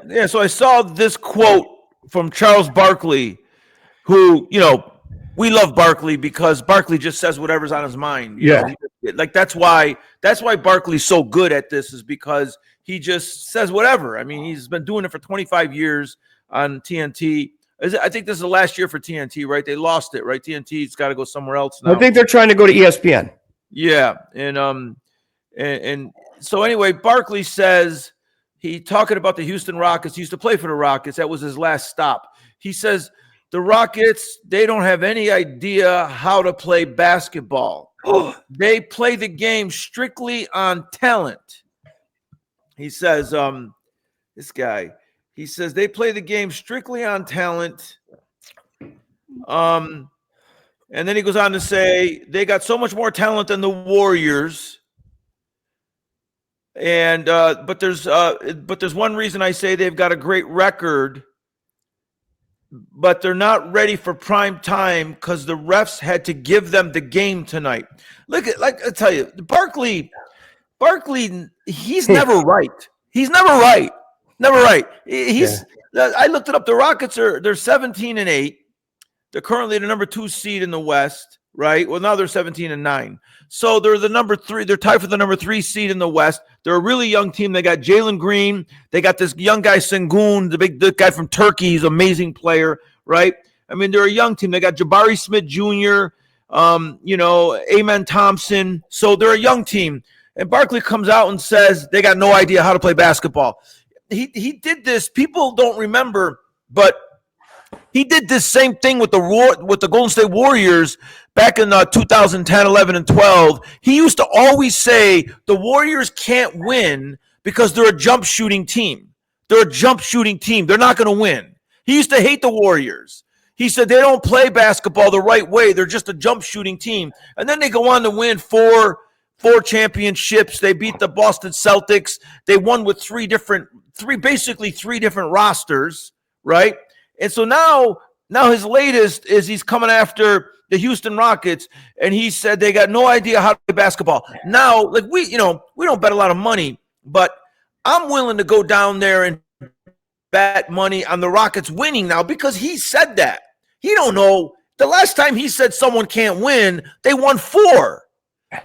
Yeah. So I saw this quote from Charles Barkley, who, we love Barkley because Barkley just says whatever's on his mind. Like that's why Barkley's so good at this, is because he just says whatever. I mean, he's been doing it for 25 years on TNT. I think this is the last year for TNT, right? They lost it, right? TNT's got to go somewhere else now. I think they're trying to go to ESPN. Yeah, and so anyway, Barkley says, he talking about the Houston Rockets. He used to play for the Rockets. That was his last stop. He says, the Rockets, they don't have any idea how to play basketball. They play the game strictly on talent. He says, this guy, he says they play the game strictly on talent. And then he goes on to say they got so much more talent than the Warriors. And but there's one reason I say they've got a great record, but they're not ready for prime time because the refs had to give them the game tonight. Like I tell you, Barkley, he's never right. He's never right. Never right. I looked it up. The Rockets they're 17-8. They're currently the number 2 seed in the West, right? Well, now they're 17-9. So they're the number 3. They're tied for the number 3 seed in the West. They're a really young team. They got Jalen Green. They got this young guy, Sengun, the guy from Turkey. He's an amazing player, right? I mean, they're a young team. They got Jabari Smith Jr., Amen Thompson. So they're a young team. And Barkley comes out and says they got no idea how to play basketball. He did this. People don't remember, but he did this same thing with the Golden State Warriors back in 2010, 11, and 12. He used to always say the Warriors can't win because they're a jump shooting team. They're a jump shooting team. They're not going to win. He used to hate the Warriors. He said they don't play basketball the right way. They're just a jump shooting team. And then they go on to win four championships. They beat the Boston Celtics. They won with three different rosters, right? And so now his latest is he's coming after the Houston Rockets, and he said they got no idea how to play basketball. Now, like we don't bet a lot of money, but I'm willing to go down there and bet money on the Rockets winning now because he said that. He don't know. The last time he said someone can't win, they won 4.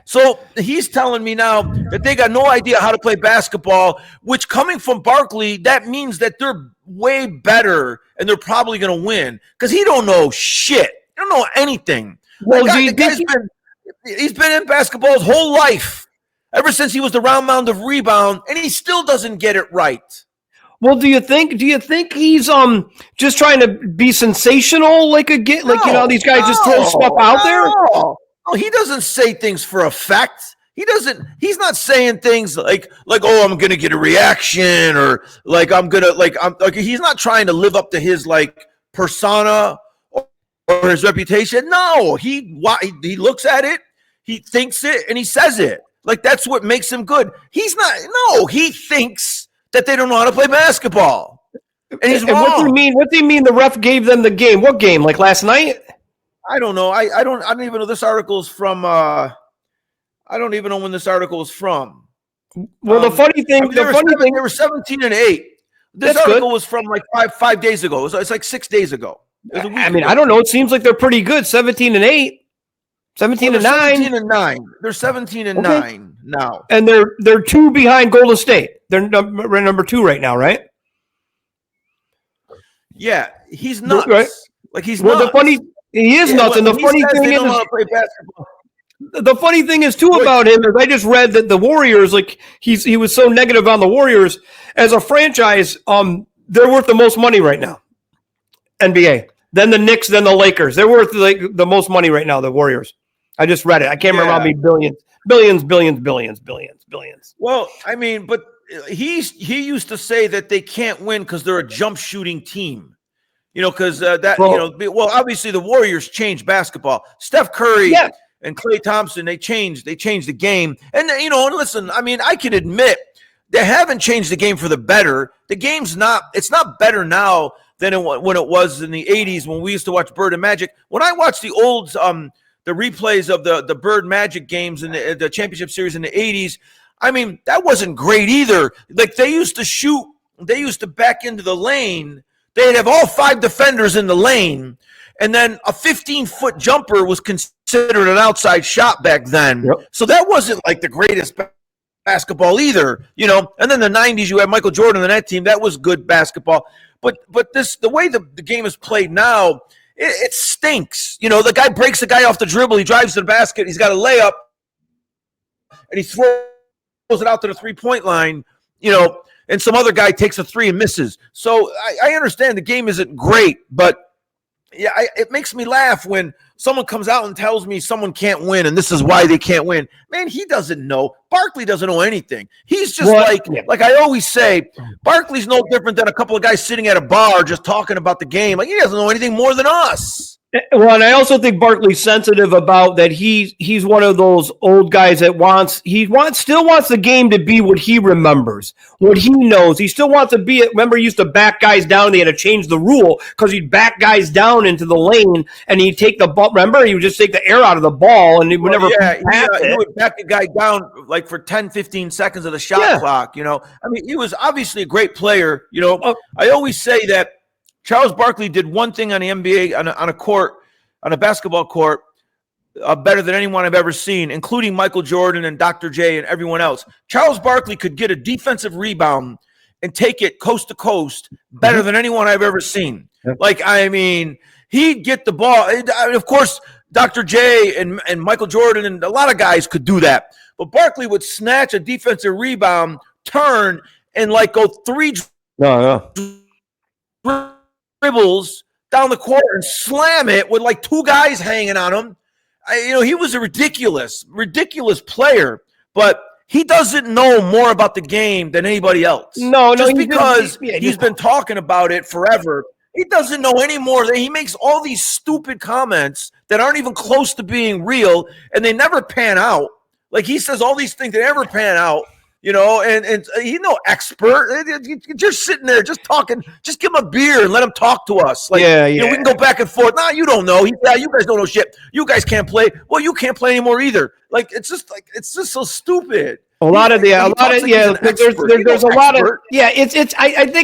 So he's telling me now that they got no idea how to play basketball, which coming from Barkley, that means that they're way better and they're probably going to win because he don't know shit. He don't know anything. Well, he's been in basketball his whole life, ever since he was the round mound of rebound, and he still doesn't get it right. Well, do you think he's just trying to be sensational like these guys just throw stuff out there? No, he doesn't say things for effect. He's not saying things like I'm gonna get a reaction or he's not trying to live up to his persona or his reputation. No, he looks at it, he thinks it, and he says it. Like that's what makes him good. He thinks that they don't know how to play basketball. And he's wrong. What do you mean the ref gave them the game? What game? Like last night? I don't know. I don't even know this article is from I don't even know when this article is from. Well, the funny thing they were 17-8. This article was from like five days ago. It's like 6 days ago. I don't know. It seems like they're pretty good. 17-8. 17-9. 17-9. They're 17-9 now. And they're 2 behind Golden State. They're number 2 right now, right? Yeah, he's nuts. Right? Like he's nuts. He is nuts. And the funny thing is, the funny thing is too about him is I just read that the Warriors, he was so negative on the Warriors as a franchise. They're worth the most money right now. NBA, then the Knicks, then the Lakers. They're worth the most money right now. The Warriors. I just read it. I can't remember how many billions. Well, I mean, but he used to say that they can't win because they're a jump shooting team. Because obviously the Warriors changed basketball. Steph Curry and Klay Thompson, they changed the game. And listen, I mean, I can admit they haven't changed the game for the better. The game's it's not better now than when it was in the 80s when we used to watch Bird and Magic. When I watched the old the replays of the Bird Magic games in the championship series in the 80s, I mean, that wasn't great either. Like they used to shoot they used to back into the lane. They'd have all 5 defenders in the lane, and then a 15-foot jumper was considered an outside shot back then. Yep. So that wasn't like the greatest basketball either, you know. And then the 90s, you had Michael Jordan on that team. That was good basketball. But the way the game is played now, it stinks. You know, the guy breaks the guy off the dribble. He drives to the basket. He's got a layup, and he throws it out to the three-point line, you know, and some other guy takes a 3 and misses. So I understand the game isn't great, but yeah, it makes me laugh when someone comes out and tells me someone can't win and this is why they can't win. Man, he doesn't know. Barkley doesn't know anything. He's just like I always say, Barkley's no different than a couple of guys sitting at a bar just talking about the game. Like, he doesn't know anything more than us. Well, and I also think Barkley's sensitive about that. He's one of those old guys that still wants the game to be what he remembers, what he knows. He still wants to be it. Remember, he used to back guys down. They had to change the rule because he'd back guys down into the lane and he'd take the ball. Remember, he would just take the air out of the ball and he would never. He would back a guy down like for 10, 15 seconds of the shot clock. You know, I mean, he was obviously a great player. You know, I always say that Charles Barkley did one thing on the NBA on a court, on a basketball court, better than anyone I've ever seen, including Michael Jordan and Dr. J and everyone else. Charles Barkley could get a defensive rebound and take it coast to coast better than anyone I've ever seen. Yep. Like, I mean, he'd get the ball. Of course, Dr. J and Michael Jordan and a lot of guys could do that. But Barkley would snatch a defensive rebound, turn, and like go 3 dribbles down the court and slam it with like 2 guys hanging on him. He was a ridiculous player, but he doesn't know more about the game than anybody else. Just because he's been talking about it forever, he doesn't know any more. He makes all these stupid comments that aren't even close to being real, and they never pan out. Like, he says all these things that never pan out. You know, and he's no expert. You're just sitting there, just talking. Just give him a beer and let him talk to us. Like, we can go back and forth. Nah, you don't know. You guys don't know shit. You guys can't play. Well, you can't play anymore either. Like, it's just so stupid. I think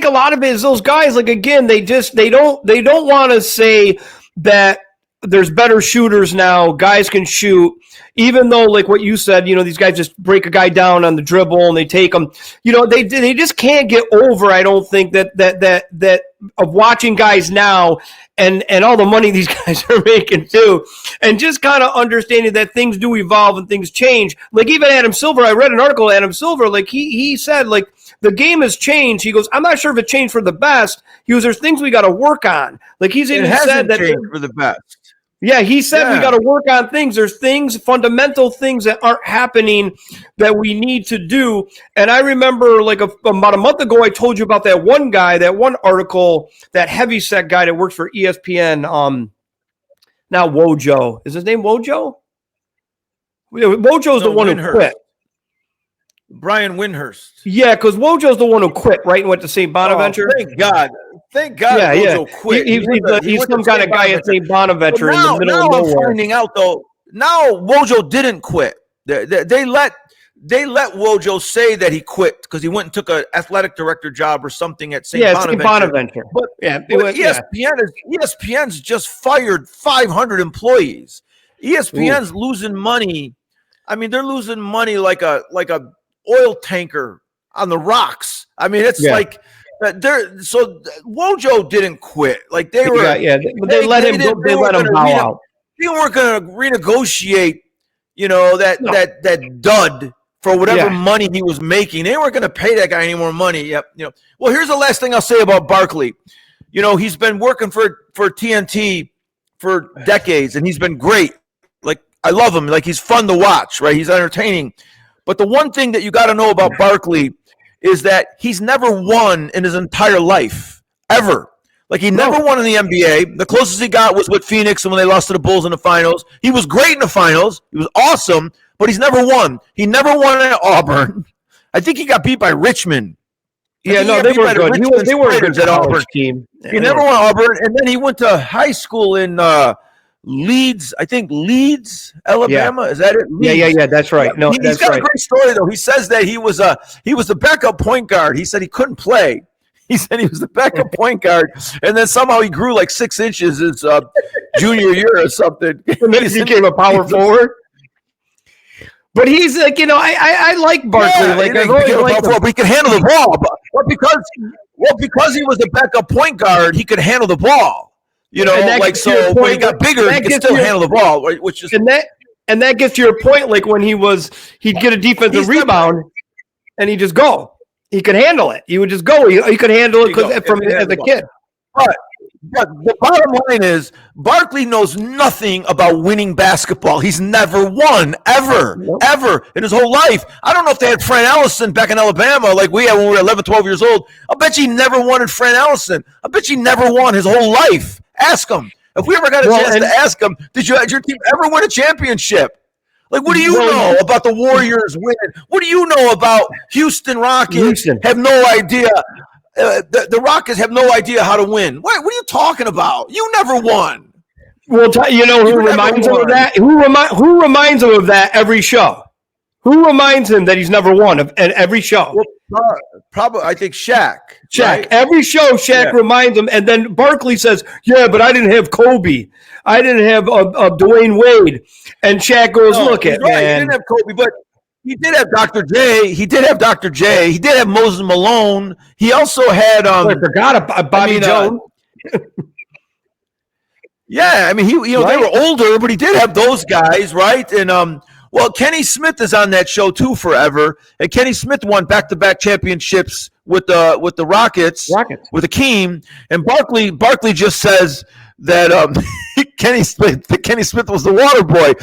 a lot of it is those guys. Like, again, they don't want to say that there's better shooters now. Guys can shoot. Even though, like what you said, these guys just break a guy down on the dribble and they take them. They just can't get over. I don't think that of watching guys now and all the money these guys are making too, and just kind of understanding that things do evolve and things change. Like, even Adam Silver, I read an article. Adam Silver, like he said, like, the game has changed. He goes, I'm not sure if it changed for the best. He goes, there's things we got to work on. Like, he's even said that changed for the best. Yeah, he said we got to work on things. There's fundamental things that aren't happening that we need to do. And I remember, like, about a month ago, I told you about that one guy, that one article, that heavyset guy that works for ESPN. Now Wojo. Is his name Wojo? Wojo's the one who quit. Brian Windhurst. Yeah, because Wojo's the one who quit, right, and went to St. Bonaventure. Thank God. Yeah, Wojo quit. He's some kind of guy at St. Bonaventure in the middle of nowhere. I'm finding out, though, now Wojo didn't quit. They let Wojo say that he quit because he went and took an athletic director job or something at St. Bonaventure. But ESPN's just fired 500 employees. ESPN's losing money. I mean, they're losing money like a oil tanker on the rocks. I mean, it's like so Wojo didn't quit. Like, they were they let him go. They let him bow out. They weren't going to renegotiate, that dud for whatever money he was making. They weren't going to pay that guy any more money. Well, here's the last thing I'll say about Barkley. He's been working for TNT for decades, and he's been great. Like, I love him. Like, he's fun to watch, right? He's entertaining. But the one thing that you got to know about Barkley is that he's never won in his entire life, ever. Like, he never won in the NBA. The closest he got was with Phoenix and when they lost to the Bulls in the finals. He was great in the finals. He was awesome, but he's never won. He never won at Auburn. I think he got beat by Richmond. They were good. They were a good at Auburn team. He never won Auburn, and then he went to high school in Leeds, Alabama. Is that it? Leeds. Yeah. That's right. No, he's got a great story though. He says that he was the backup point guard. He said he couldn't play, He said he was the backup point guard, and then somehow he grew like 6 inches his junior year or something. And then he became a power forward. But he's like, I like Barkley. Yeah, like, but he can handle the ball. But because he was the backup point guard, he could handle the ball. You know, like so when he got bigger, he could still handle the ball, right? Which is and that gets to your point. Like when he'd get a defensive rebound, and he'd just go. He could handle it. He would just go. He could handle it as a kid. But the bottom line is, Barkley knows nothing about winning basketball. He's never won, ever in his whole life. I don't know if they had Fran Ellison back in Alabama like we had when we were 11, 12 years old. I bet you he never won in Fran Ellison. I bet you he never won his whole life. Ask him. If we ever got a chance to ask him, did your team ever win a championship? Like, what do you know about the Warriors winning? What do you know about Houston Rockets? Have no idea. The Rockets have no idea how to win. What are you talking about? You never won. Well, who reminds him of that? Who reminds him of that every show? Who reminds him that he's never won at every show? Well, probably, I think Shaq. Right? Every show, Shaq reminds him. And then Barkley says, yeah, but I didn't have Kobe. I didn't have Dwayne Wade. And Shaq goes, look at man. He didn't have Kobe, but he did have Dr. J. He did have Moses Malone. He also had I forgot about Bobby Jones. Yeah, I mean they were older, but he did have those guys, right? And Kenny Smith is on that show too forever. And Kenny Smith won back-to-back championships with the Rockets. With Akeem. And Barkley just says that Kenny Smith was the water boy.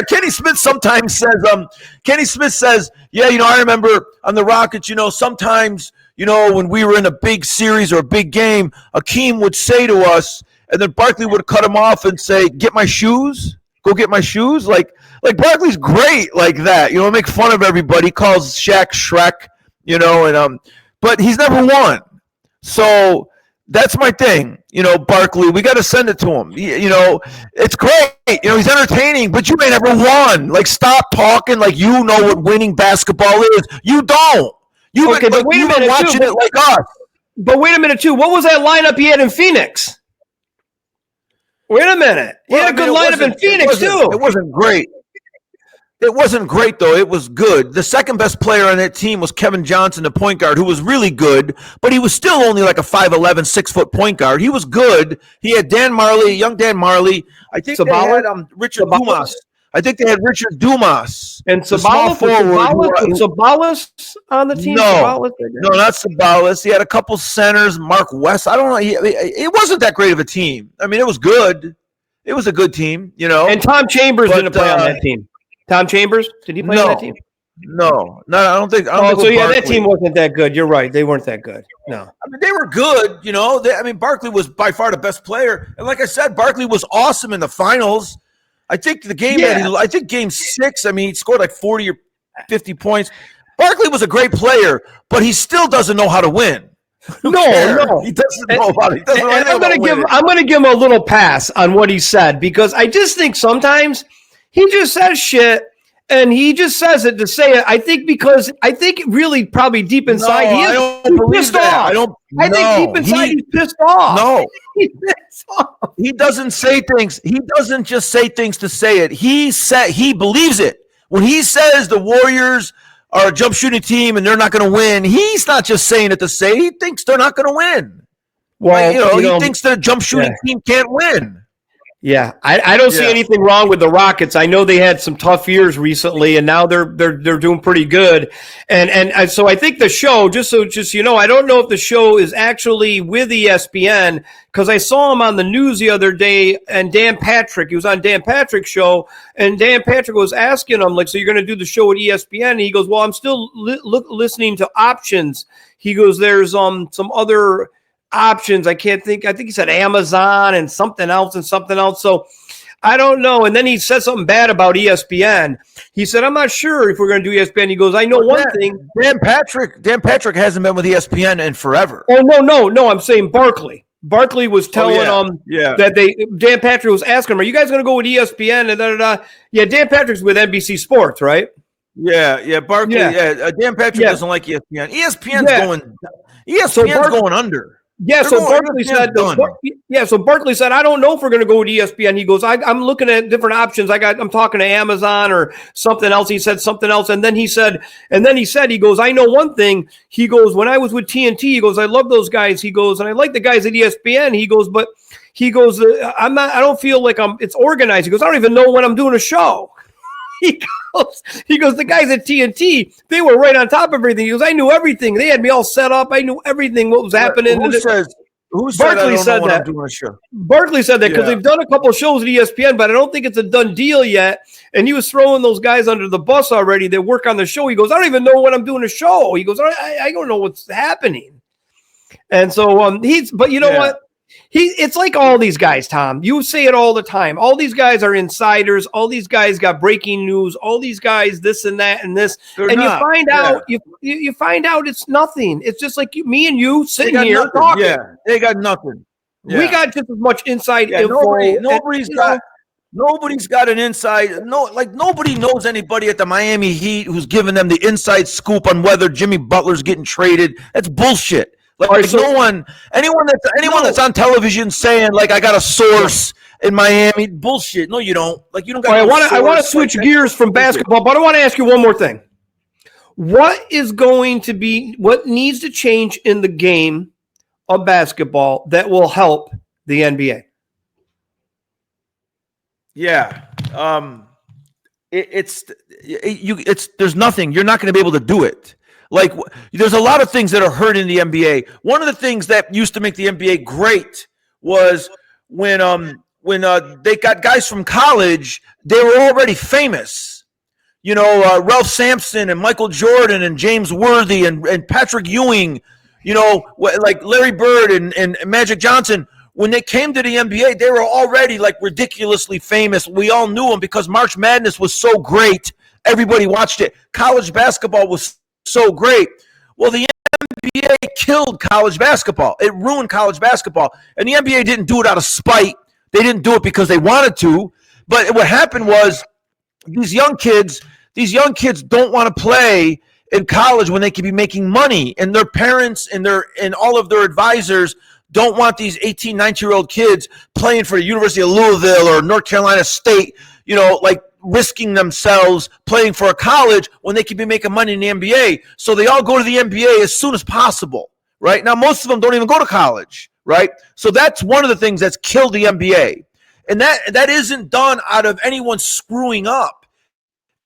Kenny Smith sometimes says, yeah, I remember on the Rockets, sometimes, when we were in a big series or a big game, Akeem would say to us, and then Barkley would cut him off and say, get my shoes, go get my shoes. Like Barkley's great like that, make fun of everybody, calls Shaq Shrek, but he's never won. So that's my thing, Barkley. We got to send it to him. It's great. He's entertaining, but you ain't never won. Like, stop talking like you know what winning basketball is. You don't. You've been watching it like us. But wait a minute, too. What was that lineup he had in Phoenix? Wait a minute. He had a good lineup in Phoenix, too. It wasn't great. It wasn't great, though. It was good. The second best player on that team was Kevin Johnson, the point guard, who was really good, but he was still only like a 5'11", 6-foot point guard. He was good. He had young Dan Marley. I think they had Richard Dumas. I think they had Richard Dumas. And Sabalas on the team? No, not Sabalas. He had a couple centers, Mark West. I don't know. It wasn't that great of a team. I mean, it was good. It was a good team, And Tom Chambers didn't play on that team. Tom Chambers? Did he play on that team? No, I don't think. That team wasn't that good. You're right. They weren't that good. No. I mean, they were good, Barkley was by far the best player. And like I said, Barkley was awesome in the finals. I think game 6, he scored like 40 or 50 points. Barkley was a great player, but he still doesn't know how to win. No. He doesn't know about it. I'm going to give him a little pass on what he said, because I just think sometimes – he just says shit, and he just says it to say it. I think really probably deep inside he's pissed off. I think deep inside he's pissed off. No. He's pissed off. He doesn't say things. He doesn't just say things to say it. He believes it. When he says the Warriors are a jump shooting team and they're not going to win, he's not just saying it to say it. He thinks they're not going to win. Well, he thinks that a jump shooting team can't win. Yeah, I don't see anything wrong with the Rockets. I know they had some tough years recently, and now they're doing pretty good. And so I think the show, just I don't know if the show is actually with ESPN, because I saw him on the news the other day, and Dan Patrick, he was on Dan Patrick's show, and Dan Patrick was asking him, like, so you're going to do the show at ESPN? And he goes, well, I'm still listening to options. He goes, there's some other options. I think he said Amazon and something else. So I don't know. And then he said something bad about ESPN. He said, I'm not sure if we're going to do ESPN. He goes, I know one thing. Dan Patrick hasn't been with ESPN in forever. Oh, no. I'm saying Barkley. Barkley was telling that Dan Patrick was asking him, are you guys going to go with ESPN? And Yeah, Dan Patrick's with NBC Sports, right? Yeah. Barkley. Yeah. Dan Patrick doesn't like ESPN. ESPN's going ESPN's going under. Yeah, so Barkley said, I don't know if we're going to go with ESPN. He goes, I'm looking at different options. I'm talking to Amazon or something else. He said something else. And then he said, he goes, I know one thing. He goes, when I was with TNT, he goes, I love those guys. He goes, and I like the guys at ESPN. He goes, but he goes, I don't feel like it's organized. He goes, I don't even know when I'm doing a show. He goes, the guys at TNT, they were right on top of everything. He goes, I knew everything. They had me all set up. I knew everything, what was happening. Who said Barkley said that? I'm doing a show? Barkley said that because they've done a couple shows at ESPN, but I don't think it's a done deal yet. And he was throwing those guys under the bus already that work on the show. He goes, I don't even know when I'm doing a show. He goes, I don't know what's happening. And so but you know what? It's like all these guys, Tom. You say it all the time. All these guys are insiders. All these guys got breaking news. All these guys, this and that and this. You find out, you find out it's nothing. It's just like me and you sitting here talking. Yeah, they got nothing. Yeah. We got just as much inside info. Nobody's got an inside. Nobody knows anybody at the Miami Heat who's giving them the inside scoop on whether Jimmy Butler's getting traded. That's bullshit. Anyone that's on television saying I got a source in Miami, bullshit. No, you don't. You don't got. I want to switch gears from basketball, but I want to ask you one more thing. What needs to change in the game of basketball that will help the NBA? Yeah, there's nothing. You're not going to be able to do it. There's a lot of things that are hurting the NBA. One of the things that used to make the NBA great was when they got guys from college, they were already famous. Ralph Sampson and Michael Jordan and James Worthy and Patrick Ewing, like Larry Bird and Magic Johnson. When they came to the NBA, they were already ridiculously famous. We all knew them because March Madness was so great. Everybody watched it. College basketball was so great. Well, the NBA killed college basketball. It ruined college basketball. And the NBA didn't do it out of spite. They didn't do it because they wanted to. But what happened was these young kids don't want to play in college when they could be making money. And their parents and all of their advisors don't want these 18, 19-year-old kids playing for the University of Louisville or North Carolina State, risking themselves playing for a college when they could be making money in the NBA. So they all go to the NBA as soon as possible, right? Now, most of them don't even go to college, right? So that's one of the things that's killed the NBA. And that isn't done out of anyone screwing up.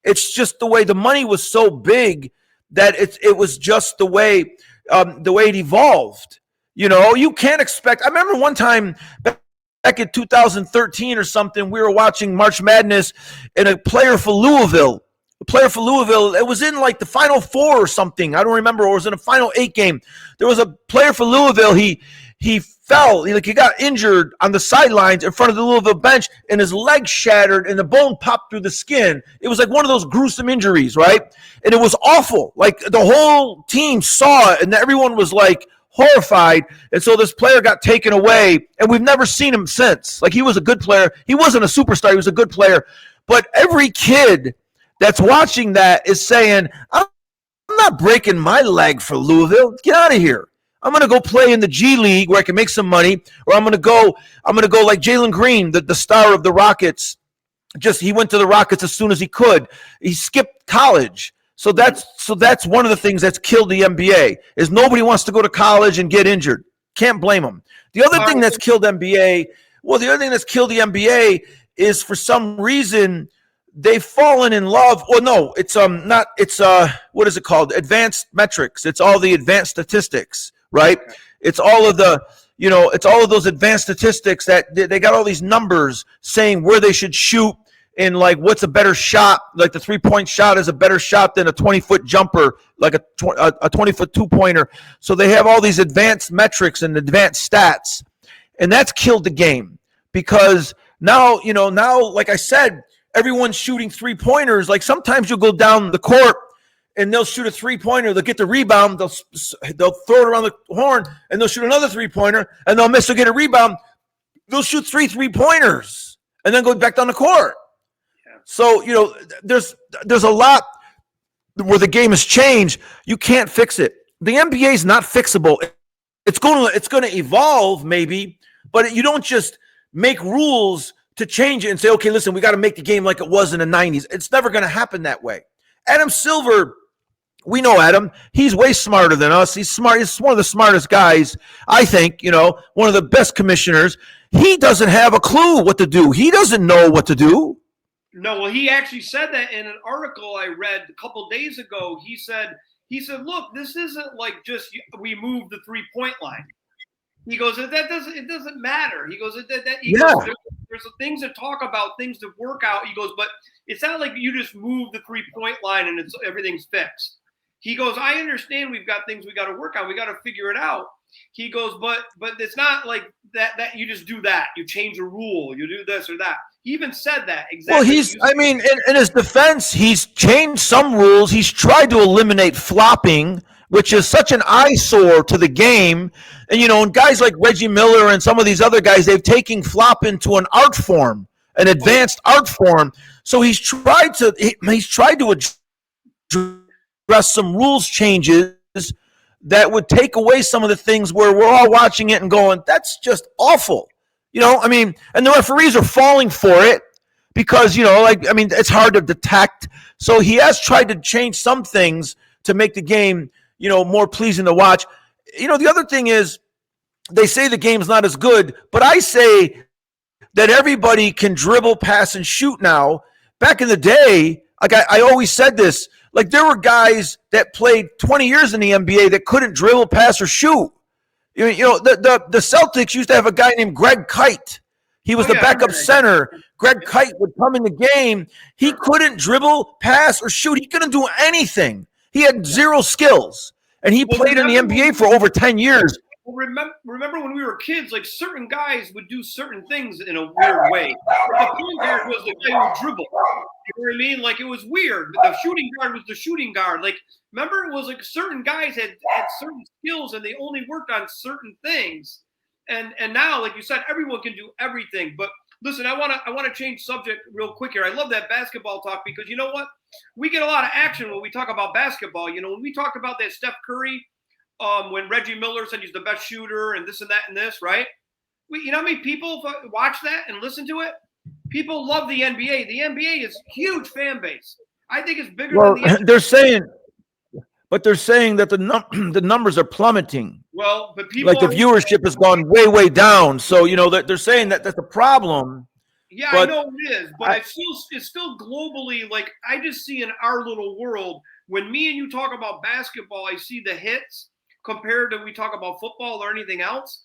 It's just the way the money was so big that it was just the way it evolved. You can't expect. I remember one time back in 2013 or something, we were watching March Madness, and a player for Louisville, it was in the Final Four or something. I don't remember. Or it was in a Final 8 game. There was a player for Louisville. He fell. He got injured on the sidelines in front of the Louisville bench, and his leg shattered, and the bone popped through the skin. It was one of those gruesome injuries, right? And it was awful. The whole team saw it, and everyone was horrified. And so this player got taken away, and we've never seen him since. He was a good player. He wasn't a superstar. He was a good player. But every kid that's watching that is saying, I'm not breaking my leg for Louisville. Get out of here. I'm going to go play in the G League where I can make some money, or I'm going to go like Jalen Green, the star of the Rockets. He went to the Rockets as soon as he could. He skipped college. So that's one of the things that's killed the NBA is nobody wants to go to college and get injured. Can't blame them. The other thing that's killed the NBA is for some reason they've fallen in love. Well, no, it's not. It's what is it called? Advanced metrics. It's all the advanced statistics, right? It's all of the it's all of those advanced statistics that they got all these numbers saying where they should shoot. And what's a better shot? The 3-point shot is a better shot than a 20-foot jumper, a 20-foot 2-pointer. So they have all these advanced metrics and advanced stats, and that's killed the game because now like I said, everyone's shooting 3-pointers. Sometimes you'll go down the court and they'll shoot a 3-pointer. They'll get the rebound. They'll throw it around the horn and they'll shoot another 3-pointer and they'll miss. They'll get a rebound. They'll shoot 3-pointers and then go back down the court. So, there's a lot where the game has changed. You can't fix it. the NBA is not fixable. It's going to evolve maybe, but you don't just make rules to change it and say, okay, listen, we got to make the game like it was in the 90s. It's never going to happen that way. Adam Silver, we know Adam. He's way smarter than us. He's smart. He's one of the smartest guys, I think, one of the best commissioners. He doesn't have a clue what to do. He doesn't know what to do. No, well, he actually said that in an article I read a couple days ago. He said, look, this isn't like just we move the 3-point line. He goes, it doesn't matter. He goes, goes, there's things to talk about, things to work out. He goes, but it's not like you just move the 3-point line and everything's fixed. He goes, I understand we've got things we got to work on. We got to figure it out. He goes, but it's not like that you just do that. You change a rule. You do this or that. He even said that. Exactly. Well, in his defense, he's changed some rules. He's tried to eliminate flopping, which is such an eyesore to the game. And, and guys like Reggie Miller and some of these other guys, they've taken flop into an art form, an advanced art form. So he's tried to address some rules changes that would take away some of the things where we're all watching it and going, that's just awful. And the referees are falling for it because, it's hard to detect. So he has tried to change some things to make the game, more pleasing to watch. The other thing is they say the game's not as good, but I say that everybody can dribble, pass, and shoot now. Back in the day, like I always said this, like there were guys that played 20 years in the NBA that couldn't dribble, pass, or shoot. The Celtics used to have a guy named Greg Kite. He was the backup center. Greg Kite would come in the game. He couldn't dribble, pass, or shoot. He couldn't do anything. He had zero skills. And he played in the NBA for over 10 years. Remember when we were kids, like certain guys would do certain things in a weird way. The point guard was the guy who dribbled. You know what I mean? Like it was weird. The shooting guard was the shooting guard. Like remember, it was like certain guys had certain skills and they only worked on certain things. And now, like you said, everyone can do everything. But listen, I want to change subject real quick here. I love that basketball talk because you know what? We get a lot of action when we talk about basketball. When we talked about that Steph Curry. When Reggie Miller said he's the best shooter and this and that and this, right? You know how many people watch that and listen to it? People love the NBA. The NBA is a huge fan base. I think it's bigger than the NBA. They're saying that the numbers are plummeting. Well, but people the viewership has gone way, way down. So, they're saying that that's a problem. Yeah, I know it is, but it's still globally, like I just see in our little world, when me and you talk about basketball, I see the hits. Compared to we talk about football or anything else,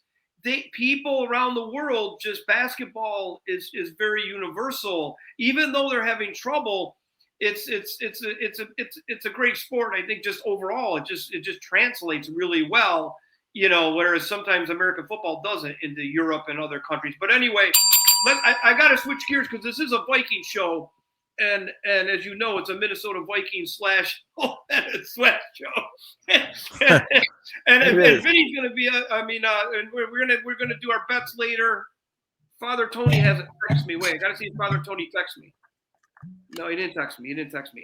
people around the world, just basketball is very universal. Even though they're having trouble, it's a great sport. I think just overall, it just translates really well. Whereas sometimes American football doesn't into Europe and other countries. But anyway, I got to switch gears because this is a Viking show. And as you know, it's a Minnesota Vikings /sweat show. and Vinny's going to be, and we're gonna do our bets later. Father Tony hasn't texted me. Wait, I got to see if Father Tony texts me. No, he didn't text me.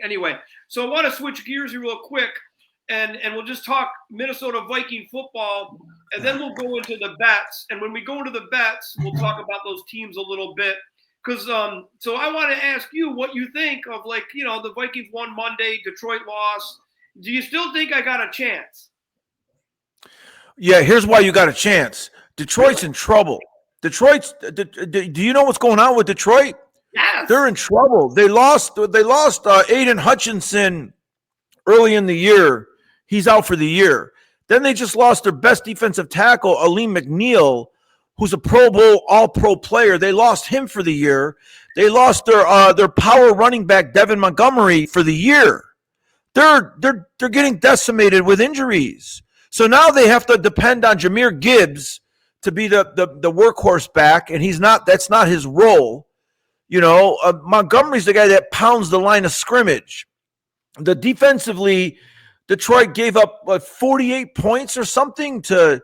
Anyway, so I want to switch gears here real quick, and we'll just talk Minnesota Viking football, and then we'll go into the bets. And when we go into the bets, we'll talk about those teams a little bit. Because so I want to ask you what you think of the Vikings won Monday, Detroit lost. Do you still think I got a chance? Yeah, here's why you got a chance. Detroit's in trouble. Do you know what's going on with Detroit? Yes. They're in trouble. They lost Aiden Hutchinson early in the year. He's out for the year. Then they just lost their best defensive tackle, Aleem McNeil, who's a Pro Bowl All-Pro player. They lost him for the year. They lost their power running back, Devin Montgomery, for the year. They're getting decimated with injuries. So now they have to depend on Jahmyr Gibbs to be the workhorse back, and that's not his role. Montgomery's the guy that pounds the line of scrimmage. Defensively, Detroit gave up 48 points or something to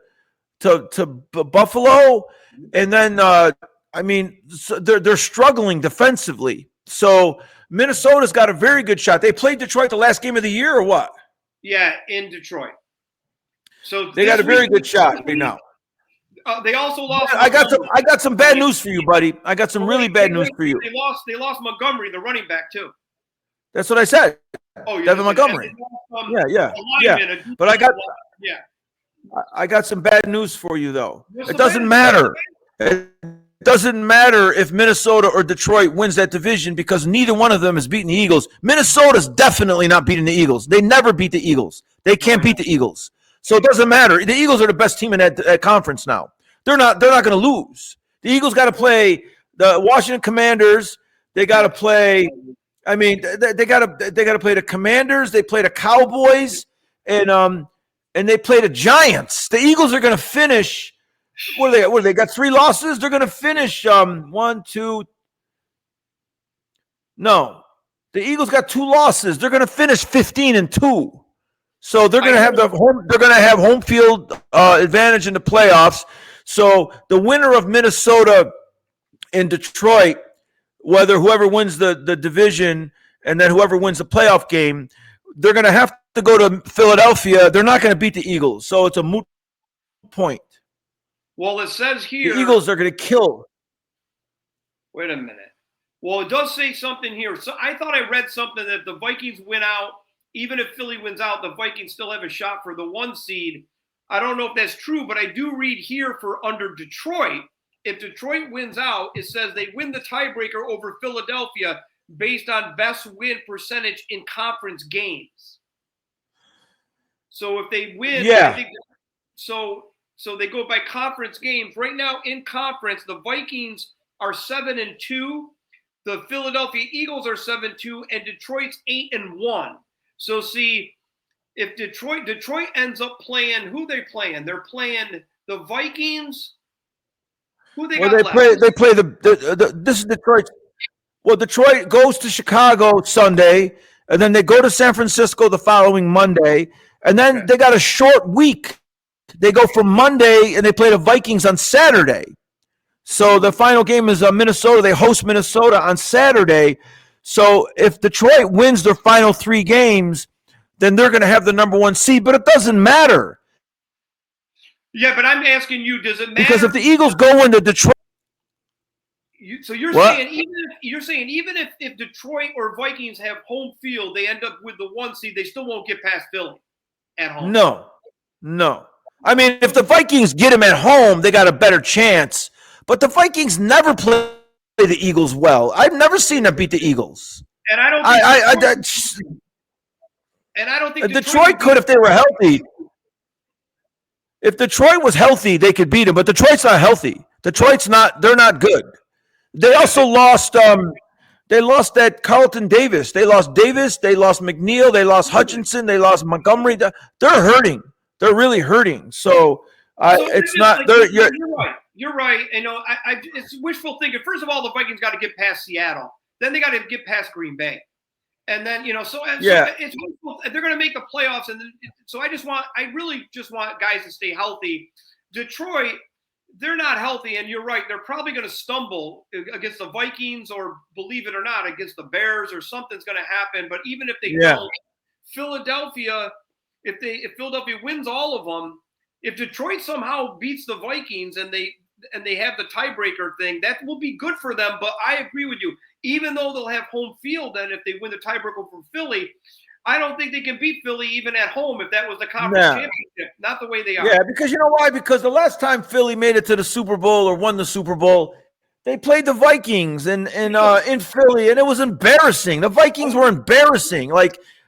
Buffalo, and then they're struggling defensively. So Minnesota's got a very good shot. They played Detroit the last game of the year, or what? Yeah, in Detroit. So they got a very good shot right now. They also lost. I got some bad news for you, buddy. I got some really bad news for you. They lost Montgomery, the running back, too. That's what I said. Oh, you Devin Montgomery. yeah. But I got some bad news for you, though. It doesn't matter. It doesn't matter if Minnesota or Detroit wins that division because neither one of them is beating the Eagles. Minnesota's definitely not beating the Eagles. They never beat the Eagles. They can't beat the Eagles. So it doesn't matter. The Eagles are the best team in that conference now. They're not going to lose. The Eagles got to play the Washington Commanders. They got to play. I mean, they got to play the Commanders. They play the Cowboys, and they play the Giants. The Eagles are going to finish. What are they got 3 losses? They're going to finish 1, 2. No, the Eagles got 2 losses. They're going to finish 15-2. So they're going to have home field advantage in the playoffs. So the winner of Minnesota and Detroit, whoever wins the division and then whoever wins the playoff game, they're going to have to go to Philadelphia. They're not going to beat the Eagles. So it's a moot point. Well, it says here the Eagles are going to kill. Wait a minute. Well, it does say something here. So I thought I read something that if the Vikings win out, even if Philly wins out, the Vikings still have a shot for the 1 seed. I don't know if that's true, but I do read here for under Detroit. If Detroit wins out, it says they win the tiebreaker over Philadelphia based on best win percentage in conference games. So if they win, I think so they go by conference games. Right now in conference, the Vikings are 7-2, the Philadelphia Eagles are 7-2, and Detroit's 8-1. So see, if Detroit ends up playing, who they playing? They're playing the Vikings. Who they got left? They play this is Detroit. Well, Detroit goes to Chicago Sunday, and then they go to San Francisco the following Monday, and then they got a short week. They go from Monday and they play the Vikings on Saturday. So the final game is Minnesota. They host Minnesota on Saturday. So if Detroit wins their final 3 games, then they're going to have the number 1 seed. But it doesn't matter. Yeah, but I'm asking you, does it matter? Because if the Eagles go into Detroit, you're saying even if Detroit or Vikings have home field, they end up with the 1 seed, they still won't get past Philly at home. No. I mean, if the Vikings get them at home, they got a better chance. But the Vikings never play the Eagles well. I've never seen them beat the Eagles. And I don't think Detroit could if they were healthy. If Detroit was healthy, they could beat them. But Detroit's not healthy. They're not good. They also lost they lost that Carlton Davis. They lost Davis. They lost McNeil. They lost Hutchinson. They lost Montgomery. They're hurting. They're really hurting. So it's not. You're right. You know, it's wishful thinking. First of all, the Vikings got to get past Seattle. Then they got to get past Green Bay, and then so it's wishful. They're going to make the playoffs, and so I really just want guys to stay healthy. Detroit, they're not healthy, and you're right. They're probably going to stumble against the Vikings, or believe it or not, against the Bears, or something's going to happen. But even if they don't, Philadelphia. If Philadelphia wins all of them, if Detroit somehow beats the Vikings and they have the tiebreaker thing, that will be good for them. But I agree with you. Even though they'll have home field, then if they win the tiebreaker from Philly, I don't think they can beat Philly even at home if that was the conference championship. Not the way they are. Yeah, because you know why? Because the last time Philly made it to the Super Bowl or won the Super Bowl, they played the Vikings in Philly, and it was embarrassing. The Vikings were embarrassing.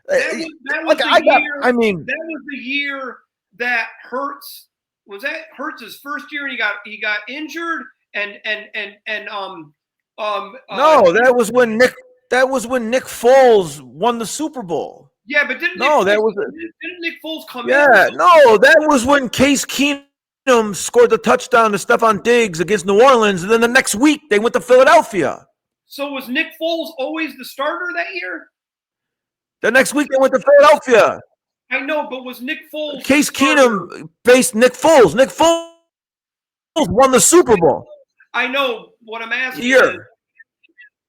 That was the year that Hurts was that Hurts' first year, and he got injured, no, that was when Nick Foles won the Super Bowl. Yeah, but didn't Nick Foles come in? Yeah, no, that was when Case Keenum scored the touchdown to Stephon Diggs against New Orleans, and then the next week they went to Philadelphia. So was Nick Foles always the starter that year? The next week they went to Philadelphia. I know, but was Nick Foles Case Keenum faced Nick Foles. Nick Foles won the Super Bowl. I know. What I'm asking is,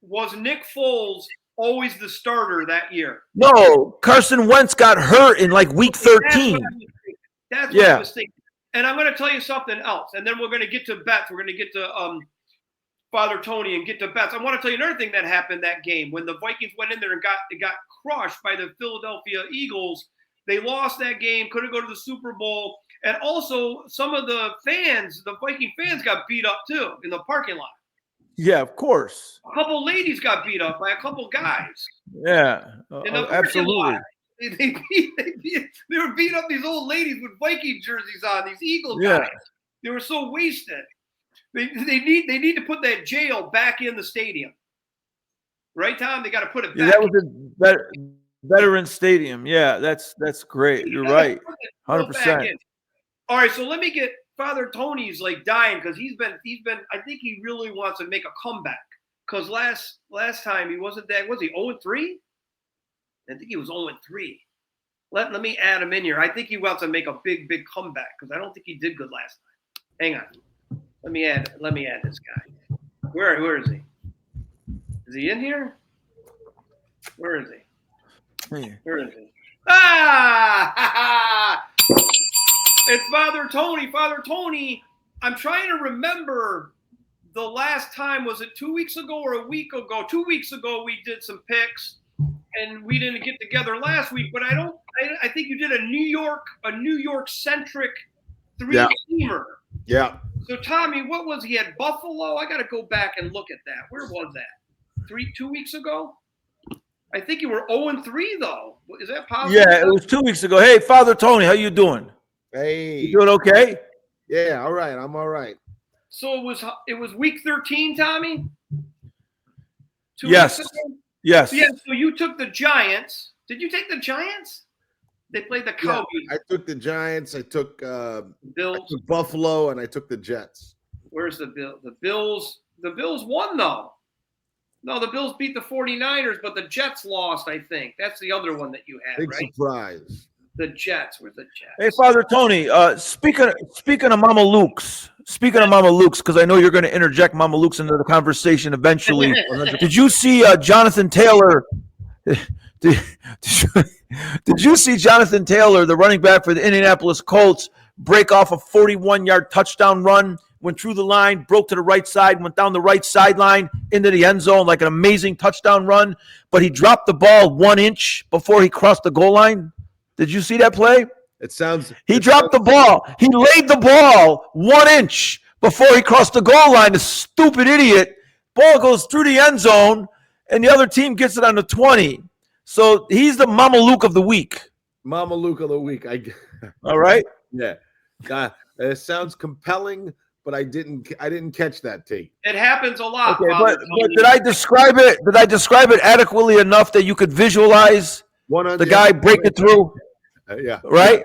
was Nick Foles always the starter that year? No, Carson Wentz got hurt in week 13. That's what I was thinking. And I'm going to tell you something else, and then we're going to get to bets. We're going to get to Father Tony and get to bets. I want to tell you another thing that happened that game when the Vikings went in there and got crushed by the Philadelphia Eagles. They lost that game, couldn't go to the Super Bowl, and also some of the fans, the Viking fans, got beat up too in the parking lot. Yeah, of course. A couple ladies got beat up by a couple guys. Yeah, absolutely. They were beating up these old ladies with Viking jerseys on, these Eagle guys. They were so wasted. They need to put that jail back in the stadium. Right, Tom? They got to put it back. That was a veteran stadium. Yeah, that's great. You're right. 100%. All right, so let me get Father Tony's like dying because he's been I think he really wants to make a comeback. Because last time he wasn't that, was he 0-3? I think he was 0-3. Let me add him in here. I think he wants to make a big comeback because I don't think he did good last time. Hang on. Let me add this guy. Where is he? Is he in here? Where is he? Where is he? It's Father Tony. Father Tony, I'm trying to remember the last time. Was it 2 weeks ago or a week ago? 2 weeks ago we did some picks, and we didn't get together last week. But I think you did a New York centric 3-teamer. Yeah. So Tommy, what was he at Buffalo? I got to go back and look at that. Where was that? 2 weeks ago? I think you were 0-3 though. Is that possible? Yeah, it was 2 weeks ago. Hey, Father Tony, how you doing? Hey. You doing okay? Yeah, all right. I'm all right. So it was week 13, Tommy? Yes. Yes. Yeah, so you took the Giants. Did you take the Giants? They played the Cowboys. Yeah, I took the Giants. I took Bills. I took Buffalo, and I took the Jets. Where's the Bills? The Bills won, though. No, the Bills beat the 49ers, but the Jets lost, I think. That's the other one that you had, Big right? surprise. The Jets. Where's the Jets? Hey, Father Tony, speaking of Mama Luke's, because I know you're going to interject Mama Luke's into the conversation eventually. Did you see Jonathan Taylor? Did you see Jonathan Taylor, the running back for the Indianapolis Colts, break off a 41-yard touchdown run, went through the line, broke to the right side, went down the right sideline into the end zone like an amazing touchdown run, but he dropped the ball 1 inch before he crossed the goal line? Did you see that play? He dropped the ball. He laid the ball 1 inch before he crossed the goal line. The stupid idiot. Ball goes through the end zone, and the other team gets it on the 20. So he's the Mama Luke of the week. Mama Luke of the week. All right. Yeah. It sounds compelling, but I didn't catch that tape. It happens a lot. Okay, but did I describe it? Did I describe it adequately enough that you could visualize the guy breaking through? Yeah. Right.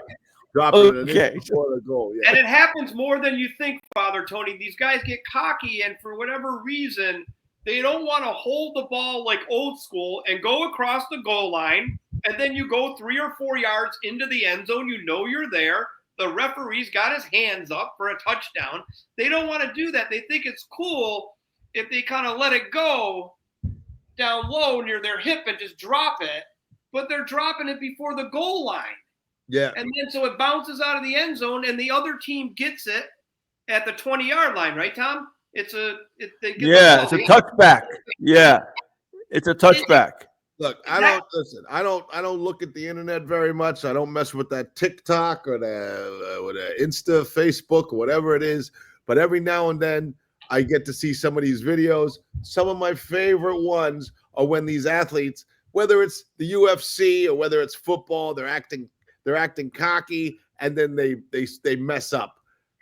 Dropping it before the goal. Yeah. And it happens more than you think, Father Tony. These guys get cocky, and for whatever reason, they don't want to hold the ball like old school and go across the goal line, and then you go 3 or 4 yards into the end zone. You know you're there. The referee's got his hands up for a touchdown. They don't want to do that. They think it's cool if they kind of let it go down low near their hip and just drop it, but they're dropping it before the goal line. Yeah. And then so it bounces out of the end zone, and the other team gets it at the 20-yard line, right, Tom? It's a touchback. Yeah, it's a touchback. Look, I don't look at the internet very much. I don't mess with that TikTok or the Insta, Facebook, or whatever it is. But every now and then, I get to see some of these videos. Some of my favorite ones are when these athletes, whether it's the UFC or whether it's football, they're acting cocky, and then they mess up.